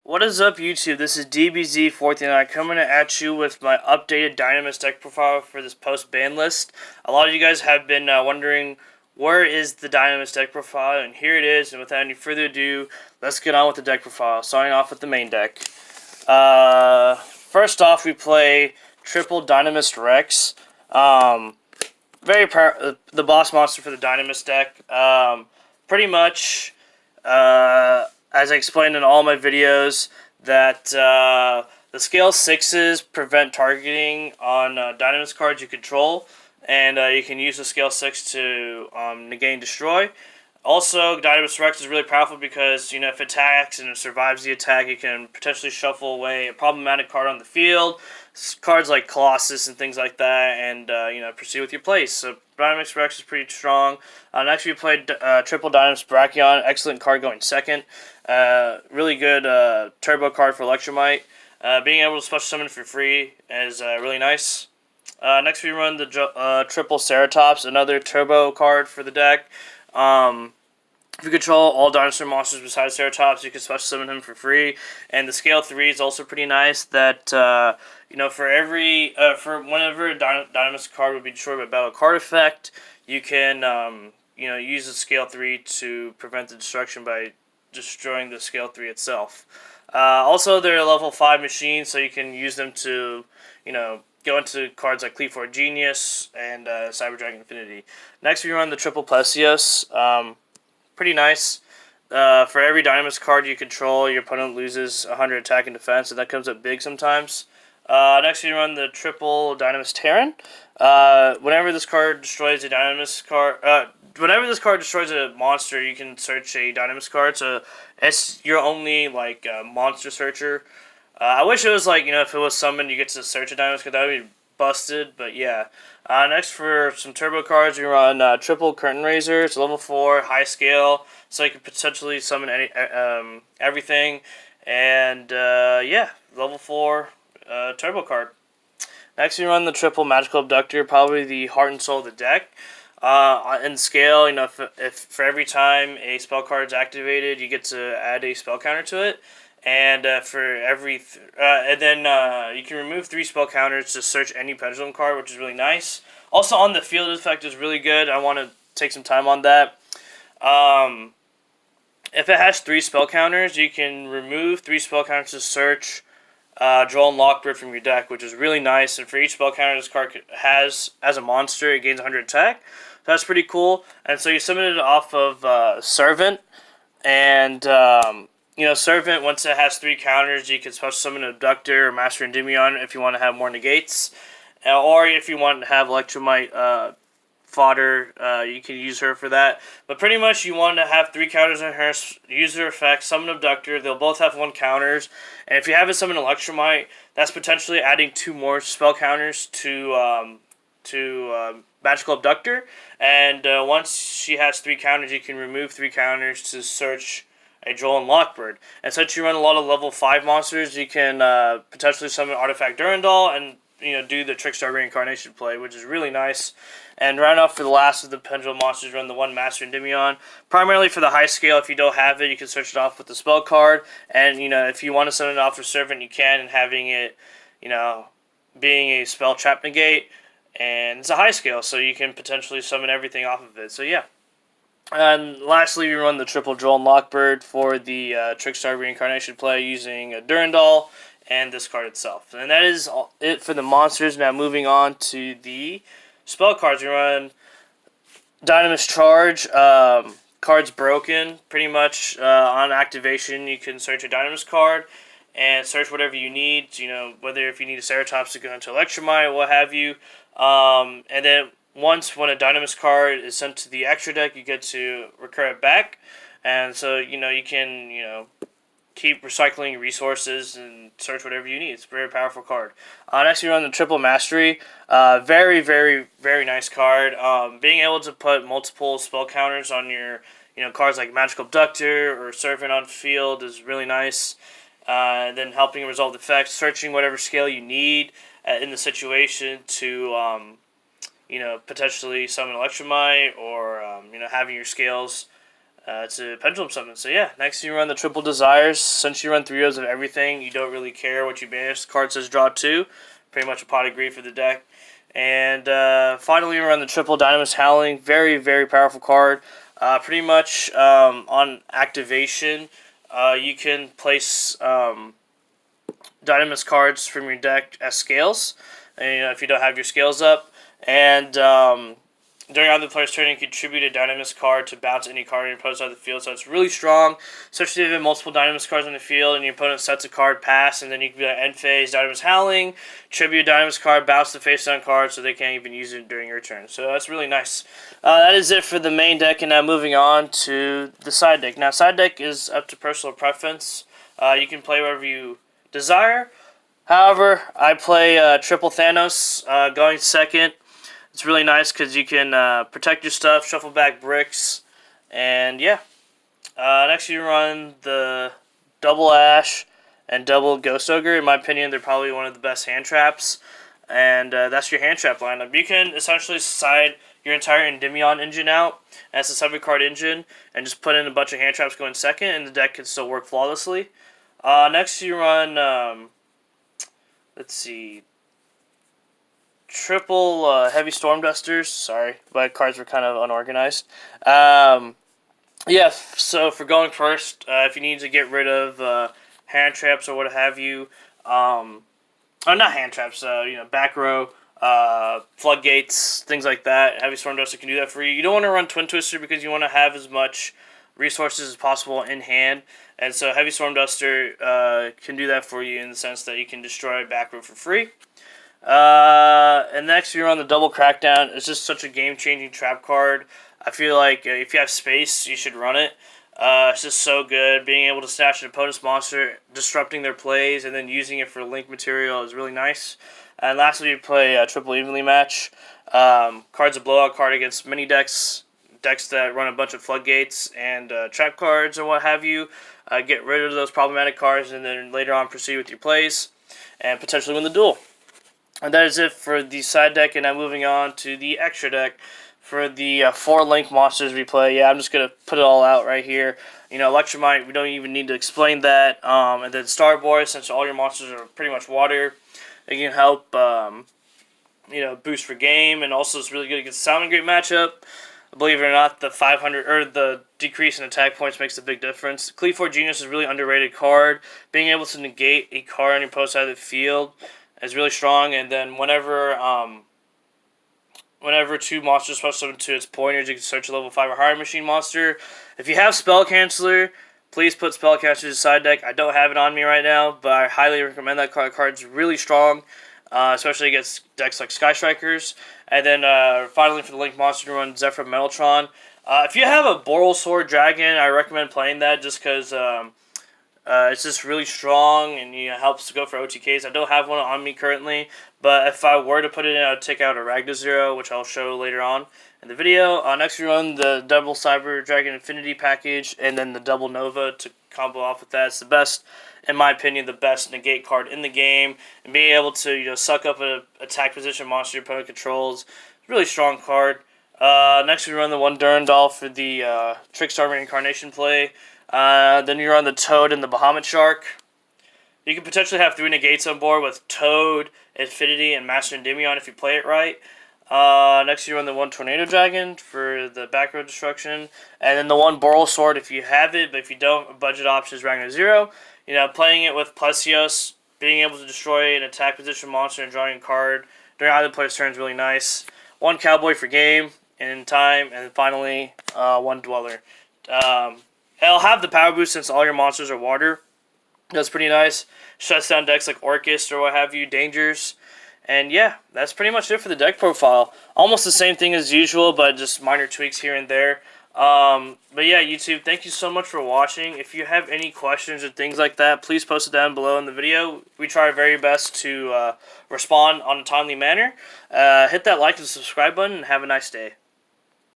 What is up, YouTube? This is DBZ49 coming at you with my updated Dinomist deck profile for this post-ban list. A lot of you guys have been wondering, where is the Dinomist deck profile? And here it is, and without any further ado, let's get on with the deck profile. Starting off with the main deck. First off, we play triple Dinomist Rex. The boss monster for the Dinomist deck. Pretty much, as I explained in all my videos, that the scale 6s prevent targeting on Dinomist cards you control, and you can use the scale 6 to negate and destroy. Also, Dinomist Rex is really powerful because, if it attacks and it survives the attack, you can potentially shuffle away a problematic card on the field, cards like Colossus and things like that, and, proceed with your plays. So, Dinomist Rex is pretty strong. Next, we played triple Dinomist Brachion. Excellent card going second. Really good turbo card for Electromite. Being able to special summon for free is really nice. Next, we run the triple Ceratops, another turbo card for the deck. If you control all dinosaur monsters besides Ceratops, you can special summon him for free. And the scale 3 is also pretty nice. That for whenever a Dinomist card would be destroyed by battle card effect, you can use the scale 3 to prevent the destruction by destroying the scale 3 itself. Also, they're level 5 machines, so you can use them to go into cards like Cleave Genius and Cyber Dragon Infinity. Next, we run the triple Plesios. Pretty nice. For every Dinomist card you control, your opponent loses 100 attack and defense, and that comes up big sometimes. Next, we run the triple Dinomist Terran. Whenever this card destroys a whenever this card destroys a monster, you can search a Dinomist card. So it's your only monster searcher. I wish it was if it was summoned, you get to search a Dinomist card. That would be busted, but yeah. Next, for some turbo cards, we run triple Curtain Raiser. It's level 4, high scale, so you can potentially summon everything. And level 4 turbo card. Next, we run the triple Magical Abductor, probably the heart and soul of the deck. In scale, if for every time a spell card is activated, you get to add a spell counter to it. And for every, you can remove 3 spell counters to search any pendulum card, which is really nice. Also, on the field effect is really good. I want to take some time on that. If it has 3 spell counters, you can remove 3 spell counters to search Droll and Lockbird from your deck, which is really nice. And for each spell counter this card has as a monster, it gains 100 attack. So that's pretty cool. And so you summon it off of Servant, and Servant, once it has 3 counters, you can special summon Abductor or Master Endymion if you want to have more negates. Or if you want to have Electromite fodder, you can use her for that. But pretty much you want to have 3 counters on her, use her effect, summon Abductor. They'll both have 1 counters. And if you have it summon Electromite, that's potentially adding 2 more spell counters to Magical Abductor. And once she has 3 counters, you can remove 3 counters to search a Droll and Lockbird. And since you run a lot of level 5 monsters, you can potentially summon Artifact Durandal and do the Trickstar Reincarnation play, which is really nice. And round off for the last of the Pendulum monsters, run the 1 Master Endymion. Primarily for the high scale, if you don't have it, you can search it off with the spell card. And if you want to summon it off for Servant, you can, and having it, being a spell trap negate. And it's a high scale, so you can potentially summon everything off of it. So yeah. And lastly, we run the triple Droll and Lockbird for the Trickstar Reincarnation play using a Durandal and this card itself. And that is it for the monsters. Now moving on to the spell cards. We run Dinomist Charge. Cards broken. Pretty much on activation, you can search a Dinomist card and search whatever you need. Whether if you need a Ceratops to go into Electromite or what have you. And then when a Dinomist card is sent to the extra deck, you get to recur it back. And so, you can, keep recycling resources and search whatever you need. It's a very powerful card. Next, we run the Triple Mastery. Very, very, very nice card. Being able to put multiple spell counters on your, cards like Magical Abductor or Servant on field is really nice. And then helping resolve the effects, searching whatever scale you need in the situation to, potentially summon Electromite or, having your scales It's a pendulum summon. So yeah, next you run the triple desires. Since you run 3 rows of everything, you don't really care what you banish. The card says draw 2. Pretty much a pot of greed for the deck. And finally, we run the triple Dinomist Howling. Very, very powerful card. Pretty much on activation, you can place Dinomist cards from your deck as scales. And, if you don't have your scales up. And during either player's turn, you contribute a Dinomist card to bounce any card on your opponent's side of the field. So it's really strong, especially if you have multiple Dinomist cards on the field and your opponent sets a card pass, and then you can be like end phase, Dinomist Howling, tribute a Dinomist card, bounce the face down card so they can't even use it during your turn. So that's really nice. That is it for the main deck, and now moving on to the side deck. Now, side deck is up to personal preference. You can play whatever you desire. However, I play triple Thanos going second. It's really nice because you can protect your stuff, shuffle back bricks, and yeah. Next you run the double Ash and double Ghost Ogre. In my opinion, they're probably one of the best hand traps, and that's your hand trap lineup. You can essentially side your entire Endymion engine out as a 7-card engine and just put in a bunch of hand traps going second, and the deck can still work flawlessly. Next you run, let's see, triple heavy storm dusters. Sorry, my cards were kind of unorganized. Yeah, so for going first, if you need to get rid of hand traps or what have you, oh, not hand traps, back row, floodgates, things like that. Heavy storm duster can do that for you. You don't want to run twin twister because you want to have as much resources as possible in hand, and so heavy storm duster can do that for you in the sense that you can destroy back row for free. And next you're on the double crackdown. It's just such a game-changing trap card. I feel like if you have space, you should run it. It's just so good. Being able to snatch an opponent's monster, disrupting their plays, and then using it for link material is really nice. And lastly, you play triple evenly match. Card's a blowout card against many decks that run a bunch of floodgates and trap cards or what have you. Get rid of those problematic cards, and then later on proceed with your plays and potentially win the duel. And that is it for the side deck, and now moving on to the extra deck. For the 4 link monsters we play, yeah, I'm just going to put it all out right here. Electromite, we don't even need to explain that. And then Starboy, since all your monsters are pretty much water, it can help, boost for game, and also it's really good against the Salmon Great matchup. Believe it or not, the 500 or the decrease in attack points makes a big difference. Cleave 4 Genius is a really underrated card. Being able to negate a card on your opponent's side of the field is really strong, and then whenever 2 monsters push up into its pointers, you can search a level 5 or higher machine monster. If you have Spell Canceller, please put Spell Canceller to the side deck. I don't have it on me right now, but I highly recommend that card. The card's really strong, especially against decks like Sky Strikers. And then finally for the link monster, run Zephyr Metaltron. If you have a Boral Sword Dragon, I recommend playing that just because it's just really strong and helps to go for OTKs. I don't have one on me currently, but if I were to put it in, I would take out a Ragna Zero, which I'll show later on in the video. Next we run the double Cyber Dragon Infinity package, and then the double Nova to combo off with that. It's the best, in my opinion, the best negate card in the game, and being able to suck up an attack position monster your opponent controls. Really strong card. Next we run the 1 Durandal for the Trickstar Reincarnation play. Then you run the Toad and the Bahamut Shark. You can potentially have 3 negates on board with Toad, Infinity, and Master Endymion if you play it right. Next you run the 1 Tornado Dragon for the back row destruction. And then the 1 Boral Sword if you have it, but if you don't, budget option is Ragnar Zero. Playing it with Plesios, being able to destroy an attack position monster and drawing a card during either player's turn is really nice. 1 Cowboy for game and in time, and then finally 1 Dweller. It'll have the power boost since all your monsters are water. That's pretty nice. Shuts down decks like Orcust or what have you, Dangers. And yeah, that's pretty much it for the deck profile. Almost the same thing as usual, but just minor tweaks here and there. But yeah, YouTube, thank you so much for watching. If you have any questions or things like that, please post it down below in the video. We try our very best to respond on a timely manner. Hit that like and subscribe button, and have a nice day.